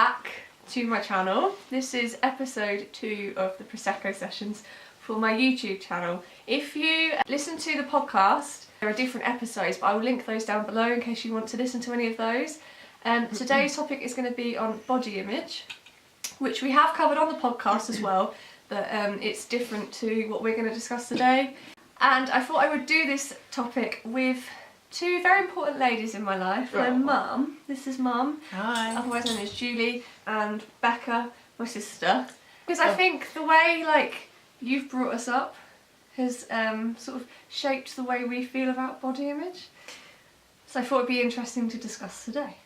back to my channel. This is episode 2 of the Prosecco sessions for my YouTube channel. If you listen to the podcast, there are different episodes, but I will link those down below in case you want to listen to any of those. Today's topic is going to be on body image, which we have covered on the podcast as well, but it's different to what we're going to discuss today. And I thought I would do this topic with two very important ladies in my life. My mum, this is Mum, hi, otherwise known as Julie, and Becca, my sister. Because I think the way you've brought us up has sort of shaped the way we feel about body image. So I thought it'd be interesting to discuss today.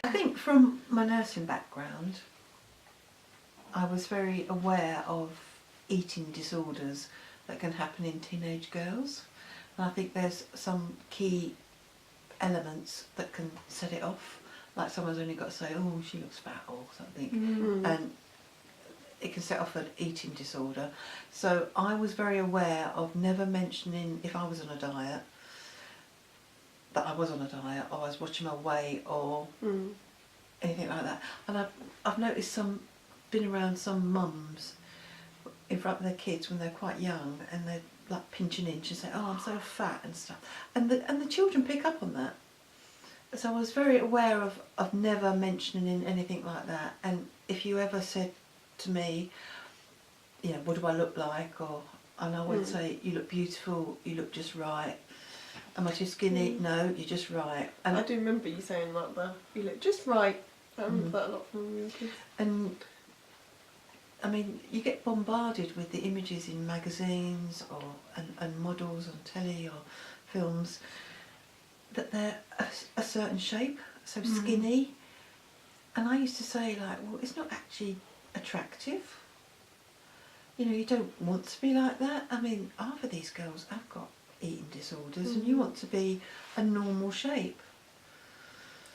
I think from my nursing background, I was very aware of eating disorders that can happen in teenage girls. And I think there's some key elements that can set it off. Like someone's only got to say, oh, she looks fat or something. And it can set off an eating disorder. So I was very aware of never mentioning if I was on a diet, that I was on a diet, or I was watching my weight, or anything like that. And I've noticed been around some mums in front of their kids when they're quite young, and they're like pinching in and say, oh, I'm so fat and stuff. And the children pick up on that. So I was very aware of never mentioning anything like that. And if you ever said to me, you know, what do I look like? And I would say, you look beautiful, you look just right. Am I too skinny? No, you're just right. And I do remember you saying like that. You look just right. I remember that a lot from your kids. And I mean, you get bombarded with the images in magazines and models on telly or films that they're a certain shape, so skinny. And I used to say, like, well, it's not actually attractive. You know, you don't want to be like that. I mean, half of these girls have got eating disorders, and you want to be a normal shape.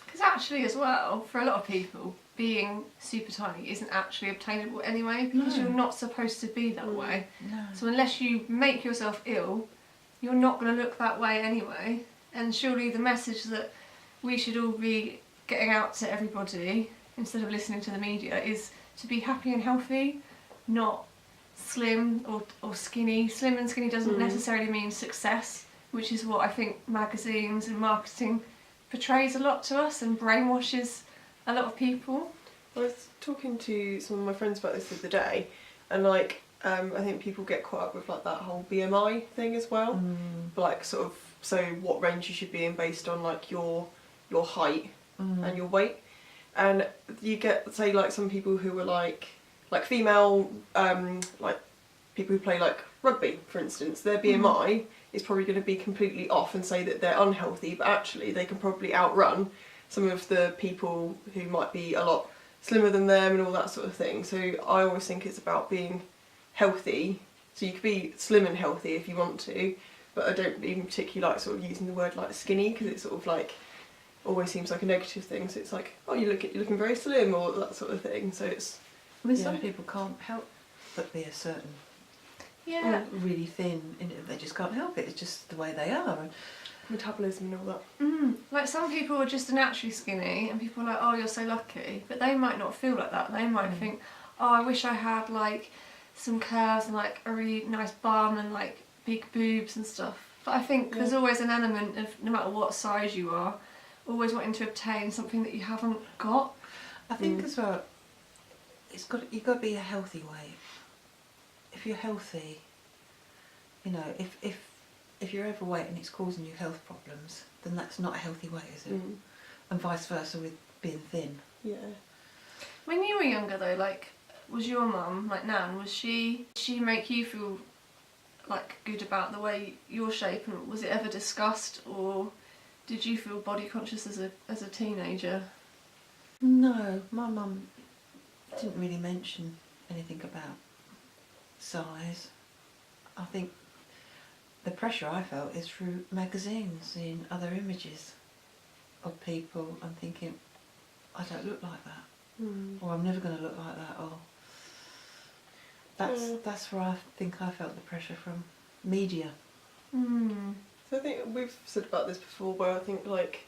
Because actually as well, for a lot of people, being super tiny isn't actually obtainable anyway, because you're not supposed to be that way. No. So unless you make yourself ill, you're not going to look that way anyway. And surely the message that we should all be getting out to everybody, instead of listening to the media, is to be happy and healthy, not slim or skinny. Slim and skinny doesn't necessarily mean success, which is what I think magazines and marketing portrays a lot to us and brainwashes a lot of people. I was talking to some of my friends about this the other day, and I think people get caught up with like that whole BMI thing as well. Like sort of, so what range you should be in based on like your height and your weight. And you get, say, like some people who are like female, like people who play like rugby, for instance, their BMI is probably going to be completely off and say that they're unhealthy, but actually they can probably outrun some of the people who might be a lot slimmer than them and all that sort of thing. So I always think it's about being healthy. So you could be slim and healthy if you want to, but I don't even particularly like sort of using the word like skinny, because it sort of like always seems like a negative thing. So it's like, oh, you're looking very slim, or that sort of thing. So it's, I mean, some people can't help but be a certain, really thin, and they just can't help it. It's just the way they are. And metabolism and all that. Like some people are just naturally skinny, and people are like, oh, you're so lucky, but they might not feel like that. They might think, oh, I wish I had like some curves and like a really nice bum and like big boobs and stuff. But I think there's always an element of, no matter what size you are, always wanting to obtain something that you haven't got. I think as well, you've got to be a healthy way. If you're healthy, you know, if you're overweight and it's causing you health problems, then that's not a healthy way, is it? And vice versa with being thin. Yeah. When you were younger though, like, was your mum, like Nan, did she make you feel like good about the way your shape, and was it ever discussed, or did you feel body conscious as a teenager? No, my mum didn't really mention anything about size. I think the pressure I felt is through magazines, seeing other images of people and thinking, I don't look like that, or I'm never going to look like that, or that's where I think I felt the pressure from media. So I think we've said about this before, where I think like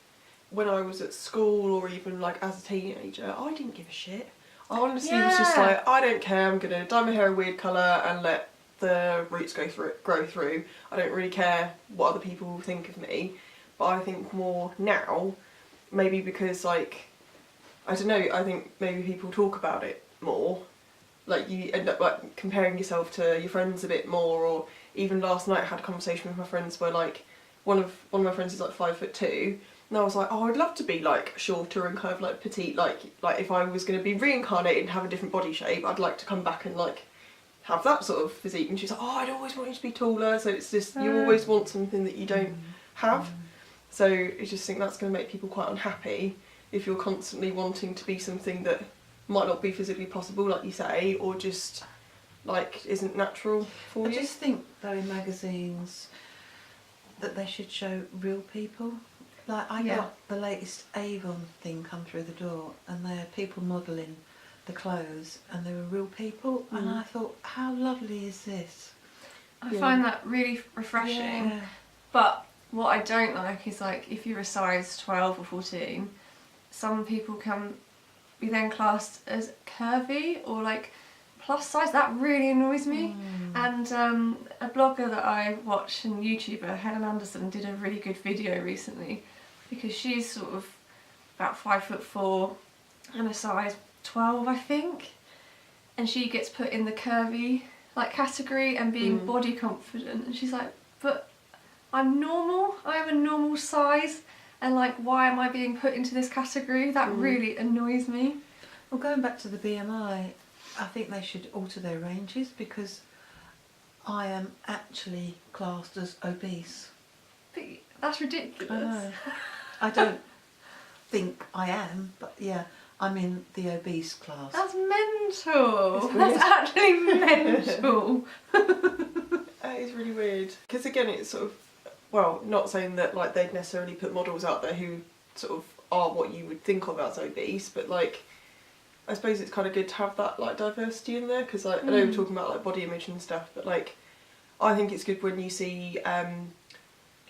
when I was at school or even like as a teenager, I didn't give a shit. I honestly was just like, I don't care, I'm gonna dye my hair a weird colour and let the roots grow through. I don't really care what other people think of me. But I think more now, maybe because like, I don't know, I think maybe people talk about it more. Like you end up like comparing yourself to your friends a bit more, or even last night I had a conversation with my friends where like one of my friends is like 5'2", and I was like, oh, I'd love to be like shorter and kind of like petite, like if I was going to be reincarnated and have a different body shape, I'd like to come back and like have that sort of physique. And she's like, oh, I'd always want you to be taller. So it's just, you always want something that you don't have. So I just think that's going to make people quite unhappy if you're constantly wanting to be something that might not be physically possible, like you say, or just like isn't natural for you. I just think though in magazines that they should show real people. Like I got the latest Avon thing come through the door, and they're people modelling the clothes, and they were real people, and I thought, how lovely is this? I find that really refreshing. But what I don't like is like if you're a size 12 or 14, some people can be then classed as curvy or like plus size. That really annoys me. And a blogger that I watch and YouTuber, Helen Anderson, did a really good video recently, because she's sort of about 5'4" and a size 12, I think, and she gets put in the curvy like category and being body confident, and she's like, but I'm normal, I am a normal size, and like why am I being put into this category? That really annoys me. Well, going back to the BMI, I think they should alter their ranges, because I am actually classed as obese. But that's ridiculous. I know. I don't think I am, but yeah, I'm in the obese class. That's mental. That's actually mental. That is really weird. Because again, it's sort of, well, not saying that like they'd necessarily put models out there who sort of are what you would think of as obese, but like I suppose it's kind of good to have that like diversity in there, because like I know we're talking about like body image and stuff, but like I think it's good when you see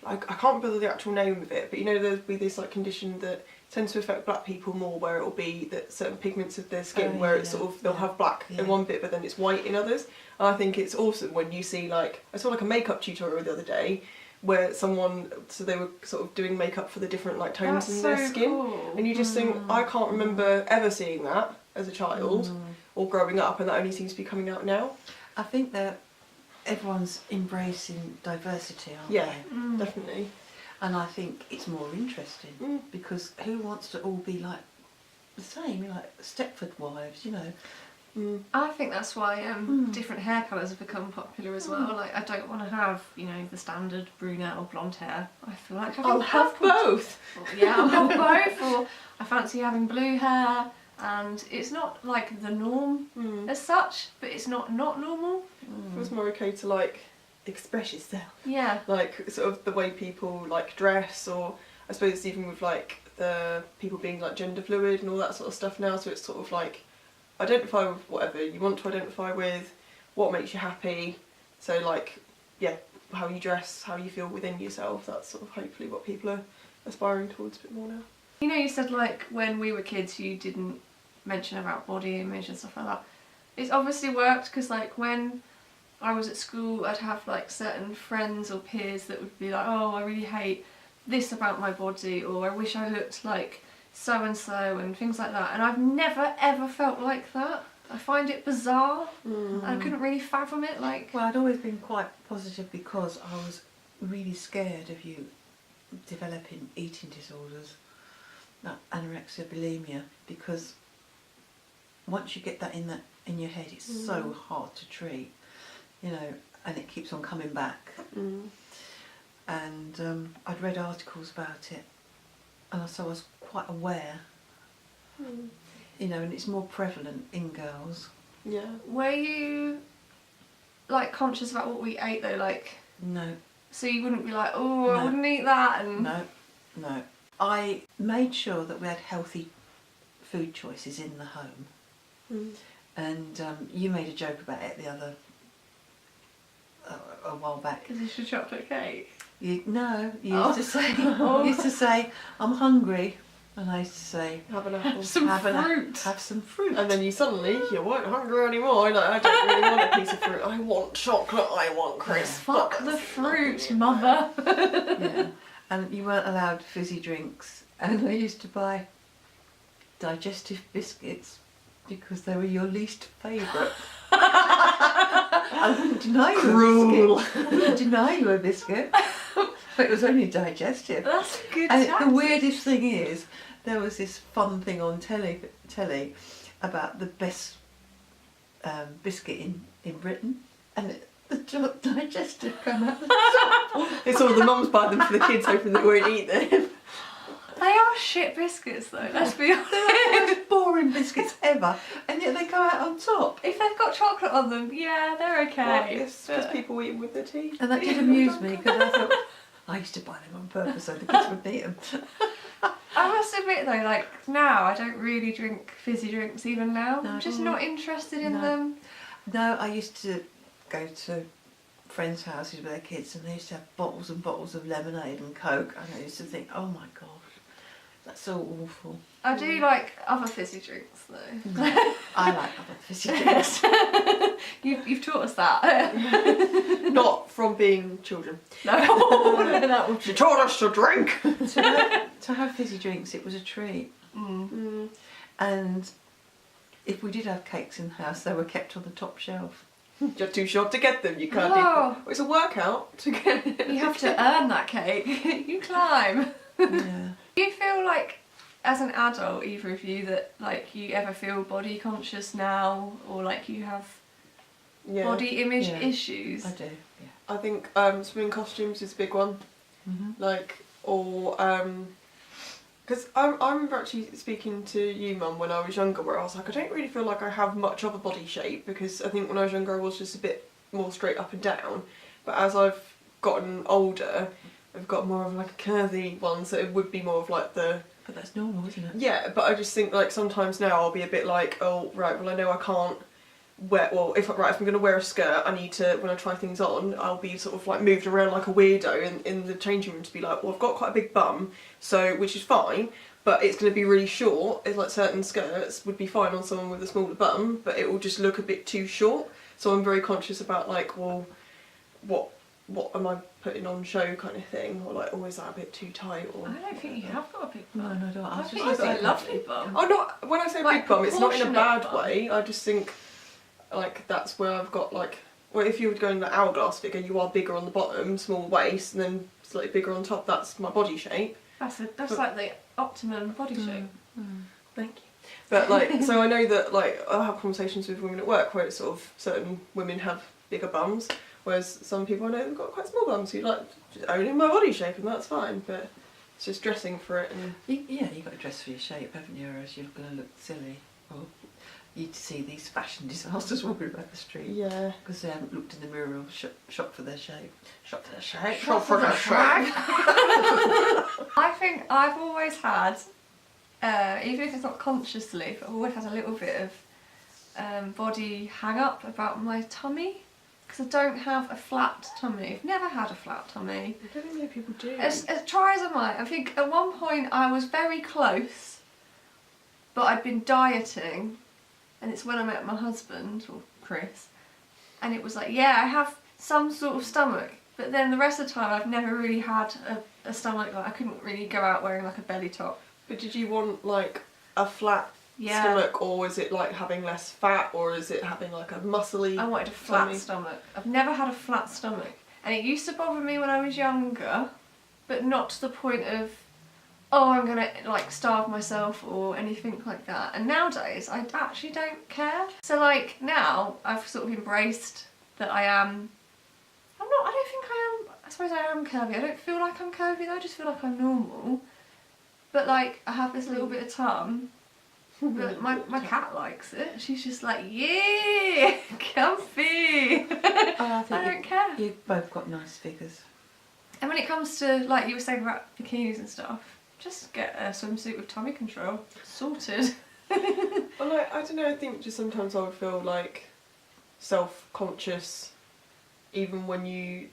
like I can't remember the actual name of it, but you know there'll be this like condition that tends to affect black people more, where it'll be that certain pigments of their skin where it's sort of they'll have black in one bit but then it's white in others. And I think it's awesome when you see, like I saw like a makeup tutorial the other day where someone, so they were sort of doing makeup for the different like tones in their skin, and you just think, I can't remember ever seeing that as a child or growing up, and that only seems to be coming out now. I think that everyone's embracing diversity, aren't Yeah, they? definitely. And I think it's more interesting, because who wants to all be like the same, like Stepford Wives, you know? I think that's why different hair colours have become popular as well. Like I don't want to have, you know, the standard brunette or blonde hair. I feel like having I'll have both. Yeah, I'll have both. Or I fancy having blue hair, and it's not like the norm as such, but it's not normal. It was more okay to like express yourself. Yeah. Like sort of the way people like dress, or I suppose even with like the people being like gender fluid and all that sort of stuff now, so it's sort of like identify with whatever you want to identify with, what makes you happy. So like, yeah, how you dress, how you feel within yourself, that's sort of hopefully what people are aspiring towards a bit more now. You know, you said like when we were kids you didn't mention about body image and stuff like that. It's obviously worked, because like when I was at school I'd have like certain friends or peers that would be like, oh, I really hate this about my body, or I wish I looked like so and so, and things like that, and I've never ever felt like that. I find it bizarre. I couldn't really fathom it. Like, well, I'd always been quite positive, because I was really scared of you developing eating disorders, like anorexia, bulimia, because once you get that in your head, it's so hard to treat, you know, and it keeps on coming back. And I'd read articles about it, and so I was quite aware, you know, and it's more prevalent in girls. Yeah. were you like conscious about what we ate though? Like, No. so you wouldn't be like, oh, I No. wouldn't eat that, and No. I made sure that we had healthy food choices in the home. And you made a joke about it the other a while back. Is this your chocolate cake? You Oh. used to say, I'm hungry. And I used to say, Have an apple. have some fruit. And then you weren't hungry anymore. Like, I don't really want a piece of fruit. I want chocolate. I want crisps. Fuck the fruit, mother. Yeah. And you weren't allowed fizzy drinks. And I used to buy digestive biscuits because they were your least favourite. I wouldn't deny you Cruel. a biscuit. I wouldn't deny you a biscuit. But it was only digestive. That's a good And tactic. the weirdest thing is, there was this fun thing on telly about the best biscuit in Britain, and the digestive come out. It's all the mums buy them for the kids, hoping they won't eat them. They are shit biscuits though, let's be honest. They're like the most boring biscuits ever, and yet they come out on top. If they've got chocolate on them, yeah, they're okay. Well, it's because people eat them with their tea. And that did amuse me because I thought I used to buy them on purpose so the kids would eat them. I must admit though, like now I don't really drink fizzy drinks even now. No. I'm just not interested in No. them. No, I used to go to friends' houses with their kids, and they used to have bottles and bottles of lemonade and Coke, and I used to think, oh my gosh, that's so awful. I do like other fizzy drinks though. I like other fizzy drinks. You've taught us that. Not from being children. No, that would She taught us to drink. To have fizzy drinks, it was a treat. Mm. And if we did have cakes in the house, they were kept on the top shelf. You're too short to get them. You can't. Oh. It's a workout to get it. You have to earn that cake. You climb. Yeah. Do you feel like, as an adult, either of you, that like you ever feel body conscious now, or like you have Yeah. body image Yeah. issues? I do, yeah. I think swimming costumes is a big one. Mm-hmm. Like, or because I remember actually speaking to you, Mum, when I was younger, where I was like, I don't really feel like I have much of a body shape, because I think when I was younger I was just a bit more straight up and down. But as I've gotten older, I've got more of like a curvy one, so it would be more of like the. But that's normal, isn't it? Yeah, but I just think like sometimes now I'll be a bit like, oh right, well I know I can't wear. Well, if I'm going to wear a skirt, I need to, when I try things on, I'll be sort of like moved around like a weirdo in the changing room to be like, well I've got quite a big bum, so which is fine, but it's going to be really short. It's like certain skirts would be fine on someone with a smaller bum, but it will just look a bit too short. So I'm very conscious about like, well, what am I putting on show kind of thing, or like, oh is that a bit too tight? Or I don't think you have got a big No, bum. no, I don't. I I was think just you've got like, a lovely bum. Oh, not when I say Like big bum, it's not in a bad proportionate bum. way. I just think like that's where I've got like, well, if you were going the hourglass figure, you are bigger on the bottom, small waist, and then slightly bigger on top. That's my body shape. That's But- like the optimum body shape. Thank you. But like, so I know that like I'll have conversations with women at work where it's sort of certain women have bigger bums, whereas some people I know have got quite small bums who like just owning my body shape, and that's fine. But it's just dressing for it. And yeah, you've got to dress for your shape, haven't you, or else you're going to look silly. Or you'd see these fashion disasters walking about the street yeah, because they haven't looked in the mirror or shop for their shape. Shop for their shape. shop for the shape. I think I've always had, even if it's not consciously, but I've always had a little bit of body hang up about my tummy, because I don't have a flat tummy. I've never had a flat tummy. I don't think many people do. As try as I might, I think at one point I was very close, but I'd been dieting, and it's when I met my husband, or Chris, and it was like, yeah, I have some sort of stomach, but then the rest of the time I've never really had a stomach. Like I couldn't really go out wearing like a belly top. But did you want like a flat Yeah. stomach, or is it like having less fat, or is it having like a muscly? I wanted a flat tummy? stomach. I've never had a flat stomach, and it used to bother me when I was younger, but not to the point of, oh, I'm gonna like starve myself or anything like that. And nowadays, I actually don't care. So like now, I've sort of embraced that I am. I don't think I am. I suppose I am curvy. I don't feel like I'm curvy though. I just feel like I'm normal. But like, I have this little bit of tum. But my cat likes it. She's just like, yeah, comfy. I don't care. You've both got nice figures. And when it comes to, like you were saying about bikinis and stuff, just get a swimsuit with tummy control. Sorted. Well, like, I don't know, I think just sometimes I would feel like self-conscious even when you,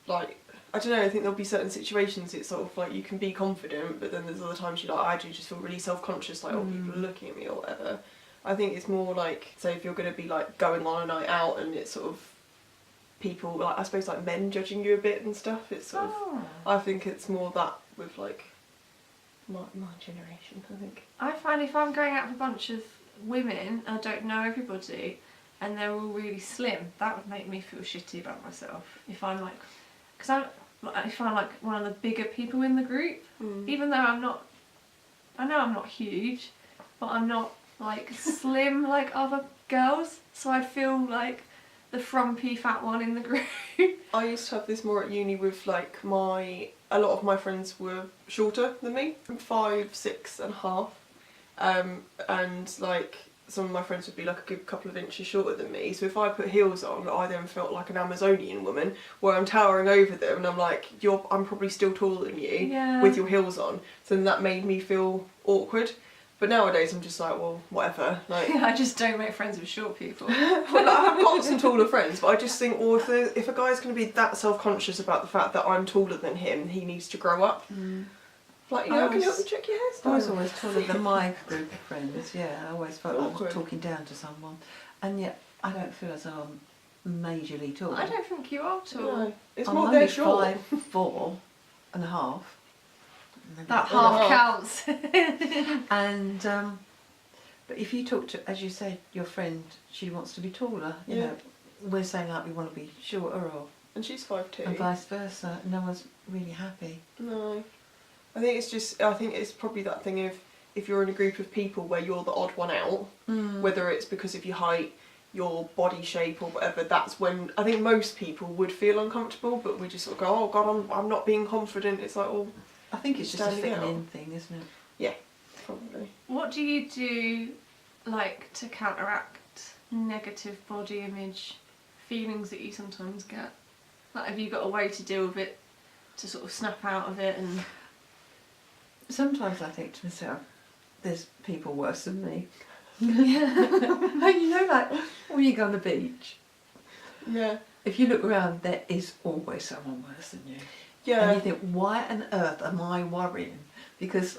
like, I don't know, I think there'll be certain situations it's sort of like you can be confident, but then there's other times you're like, I do just feel really self-conscious, like, oh, people are looking at me or whatever. I think it's more like, say if you're going to be like going on a night out and it's sort of people, like I suppose like men judging you a bit and stuff, it's sort of, I think it's more that with like my generation, I think. I find if I'm going out with a bunch of women, I don't know everybody, and they're all really slim, that would make me feel shitty about myself. If I'm like, because if I'm like one of the bigger people in the group, even though I know I'm not huge, but I'm not like slim like other girls, so I'd feel like the frumpy fat one in the group. I used to have this more at uni with like a lot of my friends were shorter than me, 5'6½", and like some of my friends would be like a good couple of inches shorter than me, so if I put heels on, I then felt like an Amazonian woman where I'm towering over them and I'm like, I'm probably still taller than you with your heels on, so then that made me feel awkward. But nowadays I'm just like, well, whatever. Like, I just don't make friends with short people. Well, like, I have got some taller friends, but I just think, well, if a guy's going to be that self-conscious about the fact that I'm taller than him, he needs to grow up. Like, can you help me check your hairstyle? I was always taller than my group of friends, I always felt like I was talking down to someone. And yet, I don't feel as though I'm majorly tall. I don't think you are tall. No, it's I'm more only they're short. 5'4½". That half counts. And but if you talk to, as you said, your friend, she wants to be taller. You know, we're saying like we want to be shorter, or and she's 5'2", and vice versa. No one's really happy. No, I think it's probably that thing of if you're in a group of people where you're the odd one out, whether it's because of your height, your body shape or whatever, that's when I think most people would feel uncomfortable, but we just sort of go, oh god, I'm not being confident. It's like, oh, I think it's just a fitting in thing, isn't it? Yeah, probably. What do you do, like, to counteract negative body image feelings that you sometimes get? Like, have you got a way to deal with it, to sort of snap out of it? And sometimes I think to myself, there's people worse than me. Yeah. You know, like when you go on the beach, if you look around, there is always someone worse than you. Yeah. And you think, why on earth am I worrying? Because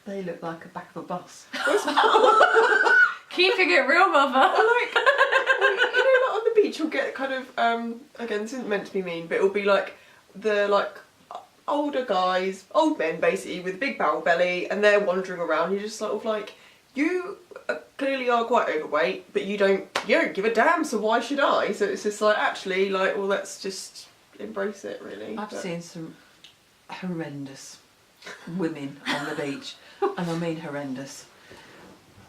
they look like a back of a bus. Keeping it real, mother. Like, like on the beach you'll get kind of, again, this isn't meant to be mean, but it'll be like the older guys, old men basically, with a big barrel belly, and they're wandering around. You're just sort of like, you clearly are quite overweight, but you don't give a damn, so why should I? So it's just like, actually, like, well, let's just embrace it, really. I've seen some horrendous women on the beach, and I mean horrendous.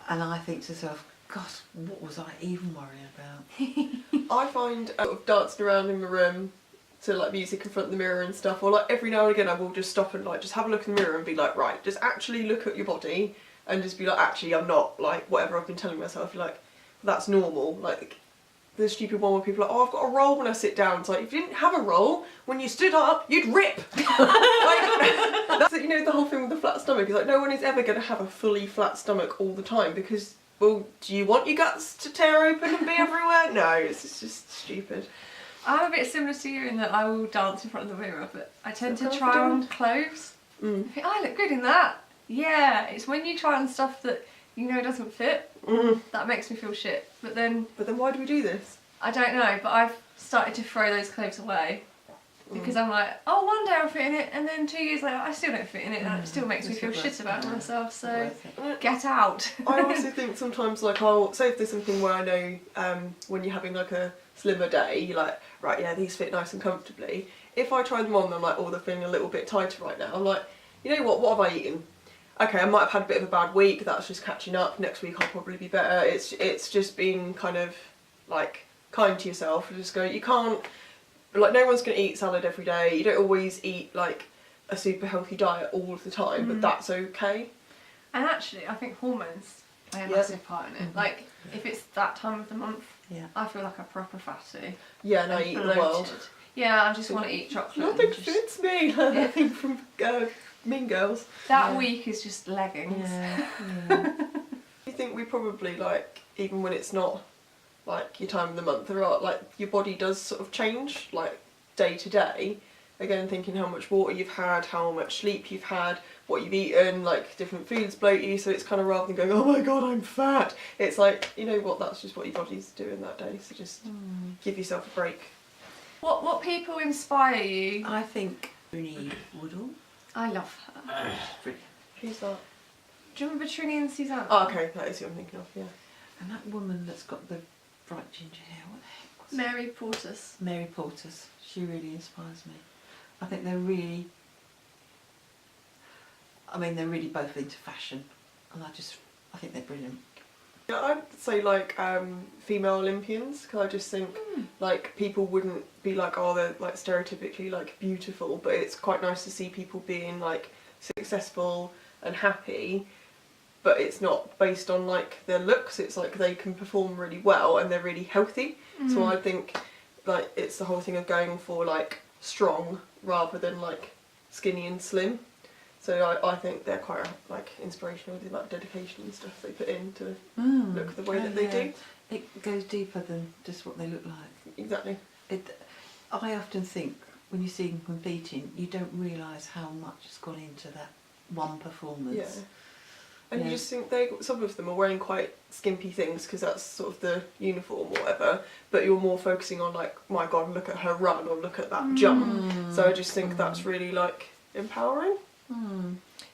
And I think to myself, God, what was I even worrying about? I find sort of dancing around in my room to like music in front of the mirror and stuff, or like every now and again I will just stop and like just have a look in the mirror and be like, right, just actually look at your body and just be like, actually I'm not like whatever I've been telling myself, like that's normal. Like the stupid one where people are like, oh, I've got a roll when I sit down. It's like, if you didn't have a roll, when you stood up, you'd rip. Like, that's, you know, the whole thing with the flat stomach is like, no one is ever going to have a fully flat stomach all the time because, well, do you want your guts to tear open and be everywhere? No, it's just stupid. I'm a bit similar to you in that I will dance in front of the mirror, but I tend to try on clothes. I think, I look good in that. Yeah, it's when you try on stuff that you know doesn't fit, that makes me feel shit. But then why do we do this? I don't know, but I've started to throw those clothes away because I'm like, oh, one day I'll fit in it, and then 2 years later I still don't fit in it, and it still makes me feel shit about myself. So get out. I also think sometimes, like, I'll say if there's something where I know when you're having like a slimmer day, you're like, right, yeah, these fit nice and comfortably. If I try them on, I'm like, oh, they're feeling a little bit tighter right now. I'm like, you know what have I eaten? Okay, I might have had a bit of a bad week, that's just catching up. Next week I'll probably be better. It's just being kind of like kind to yourself. Just go, you can't, like, no one's going to eat salad every day. You don't always eat like a super healthy diet all of the time, but that's okay. And actually, I think hormones play a massive part in it. Like, if it's that time of the month, I feel like a proper fatty. Yeah, and I eat the world. Yeah, I just want to eat chocolate. Nothing fits me. I think from Mean Girls. That week is just leggings. I think we probably, like, even when it's not like your time of the month, there are like your body does sort of change like day to day, again, thinking how much water you've had, how much sleep you've had, what you've eaten, like different foods bloat you. So it's kind of rather than going, oh my god, I'm fat. It's like, you know what, that's just what your body's doing that day. So just give yourself a break. What people inspire you? I think Trini Woodall. I love her. Brilliant. Who's that? Do you remember Trini and Suzanne? Oh, okay, that is who I'm thinking of, yeah. And that woman that's got the bright ginger hair, what the heck was Mary Portas. Mary Portas. She really inspires me. I think they're really, they're really both into fashion, and I think they're brilliant. Yeah, I'd say like female Olympians, because I just think like people wouldn't be like, oh, they're like stereotypically like beautiful, but it's quite nice to see people being like successful and happy, but it's not based on like their looks. It's like they can perform really well and they're really healthy. So I think like it's the whole thing of going for like strong rather than like skinny and slim. So I think they're quite like inspirational with the amount of dedication and stuff they put in to look the way that they do. It goes deeper than just what they look like. Exactly. I often think when you see them competing, you don't realise how much has gone into that one performance. Yeah. And you just think some of them are wearing quite skimpy things because that's sort of the uniform or whatever, but you're more focusing on like, my god, look at her run or look at that jump. So I just think that's really like empowering.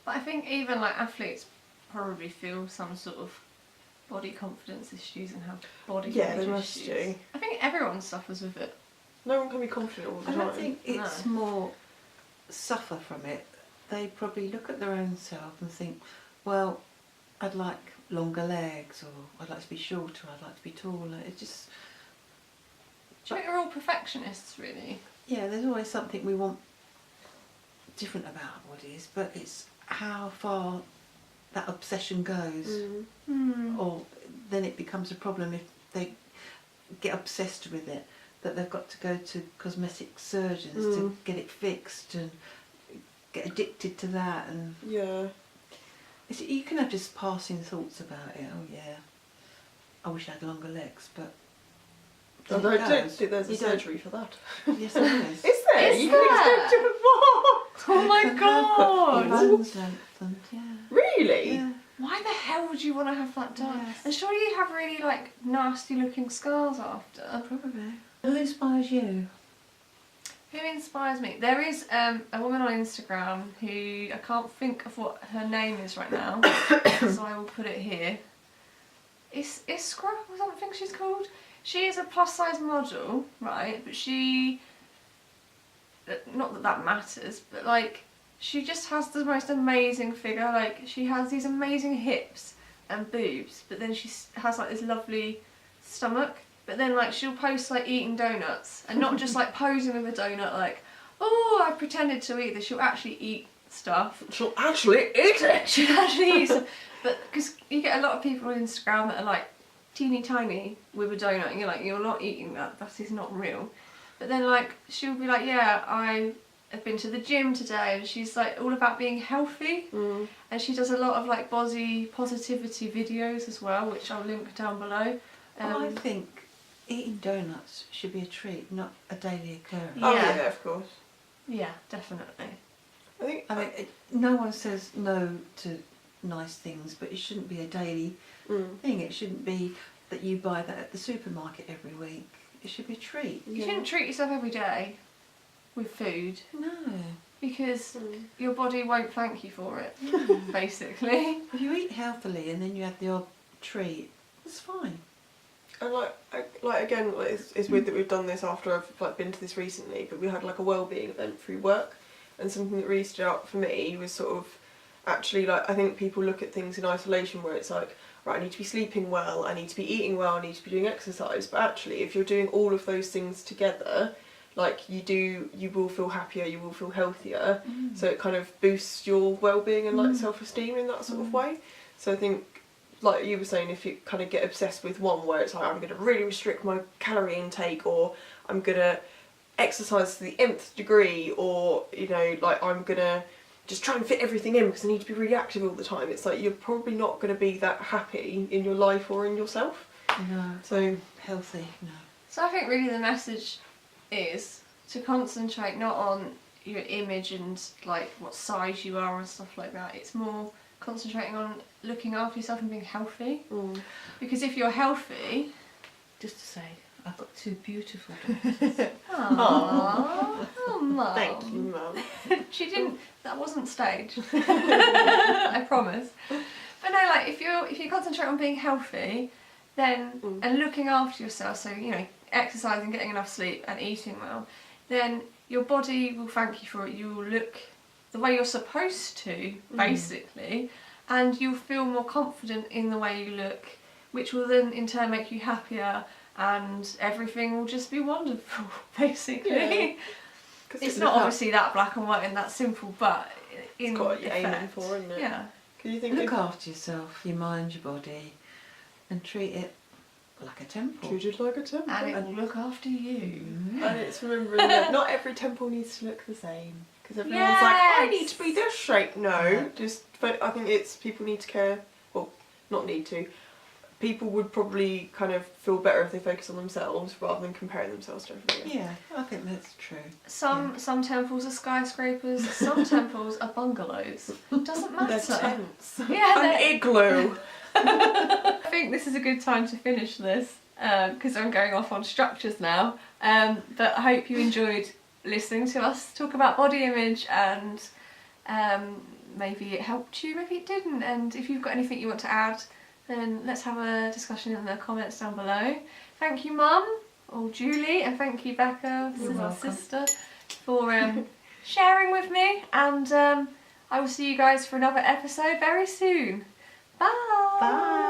But I think even like athletes probably feel some sort of body confidence issues and have body image they must issues. do. I think everyone suffers with it. No one can be confident all the I time. don't think it's more suffer from it. They probably look at their own self and think, well, I'd like longer legs, or I'd like to be shorter, I'd like to be taller. It's just... Do you think we're all perfectionists, really? Yeah, there's always something we want different about our bodies, but it's how far that obsession goes. Or then it becomes a problem if they get obsessed with it, that they've got to go to cosmetic surgeons to get it fixed and get addicted to that. And you can have just passing thoughts about it. Oh yeah, I wish I had longer legs, but I don't think there's a surgery for that. Yes, there is. Is there? Is you there? can extend your what? Oh my god! Bones lengthened, yeah. Really? Yeah. Why the hell would you want to have that done? Yes. And surely you have really like nasty looking scars after. Probably. Who inspires you? Who inspires me? There is a woman on Instagram who, I can't think of what her name is right now, so I will put it here. Iskra or something she's called. She is a plus size model, right? But she, not that that matters, but like she just has the most amazing figure. Like she has these amazing hips and boobs, but then she has like this lovely stomach. But then like she'll post like eating donuts, and not just like posing with a donut like, oh, I pretended to eat this. She'll actually eat stuff. She'll actually eat it. She'll actually eat stuff. But because you get a lot of people on Instagram that are like teeny tiny with a donut, and you're like, you're not eating that. That is not real. But then like she'll be like, yeah, I have been to the gym today, and she's like all about being healthy. And she does a lot of like body positivity videos as well, which I'll link down below. I think eating donuts should be a treat, not a daily occurrence. Oh yeah, of course. Yeah, definitely. I mean, no one says no to nice things, but it shouldn't be a daily thing. It shouldn't be that you buy that at the supermarket every week. It should be a treat. You shouldn't treat yourself every day with food. No. Because your body won't thank you for it, basically. If you eat healthily and then you have the odd treat, it's fine. And again, it's weird that we've done this after I've like been to this recently, but we had like a wellbeing event through work, and something that really stood out for me was sort of actually like, I think people look at things in isolation where it's like, right, I need to be sleeping well, I need to be eating well, I need to be doing exercise, but actually if you're doing all of those things together, like you will feel happier, you will feel healthier, so it kind of boosts your well-being and like self-esteem in that sort of way. So I think, like you were saying, if you kind of get obsessed with one where it's like, I'm going to really restrict my calorie intake, or I'm going to exercise to the nth degree, or, you know, like I'm going to just try and fit everything in because I need to be really active all the time. It's like you're probably not going to be that happy in your life or in yourself. No. So healthy, no. So I think really the message is to concentrate not on your image and like what size you are and stuff like that. It's more concentrating on looking after yourself and being healthy. Because if you're healthy, Just to say, I've got 2 beautiful daughters. aww, oh, Mum. Thank you, Mum. She didn't. That wasn't staged. I promise. But no, like if you concentrate on being healthy, then and looking after yourself, so you know, exercising, getting enough sleep, and eating well, then your body will thank you for it. You will look the way you're supposed to, basically, and you'll feel more confident in the way you look, which will then in turn make you happier, and everything will just be wonderful, basically. Yeah. It's not obviously that black and white and that simple, but in it's got what you're aiming effect, for, isn't it? yeah. Can you think Look after yourself, your mind, your body, and treat it like a temple. treated like a temple? And it will look after you. And it's remembering that not every temple needs to look the same. Because everyone's like, I need to be this shape. No, but I think it's people need to care. Well, not need to. People would probably kind of feel better if they focus on themselves rather than comparing themselves to everybody else. Yeah, I think that's true. Some temples are skyscrapers, some temples are bungalows. Doesn't matter. They're tents. Yeah, An igloo. I think this is a good time to finish this because I'm going off on structures now. But I hope you enjoyed listening to us talk about body image, and maybe it helped you, maybe it didn't. And if you've got anything you want to add, then let's have a discussion in the comments down below. Thank you, Mum, or Julie, and thank you, Becca, this is our sister, for sharing with me. And I will see you guys for another episode very soon. Bye! Bye!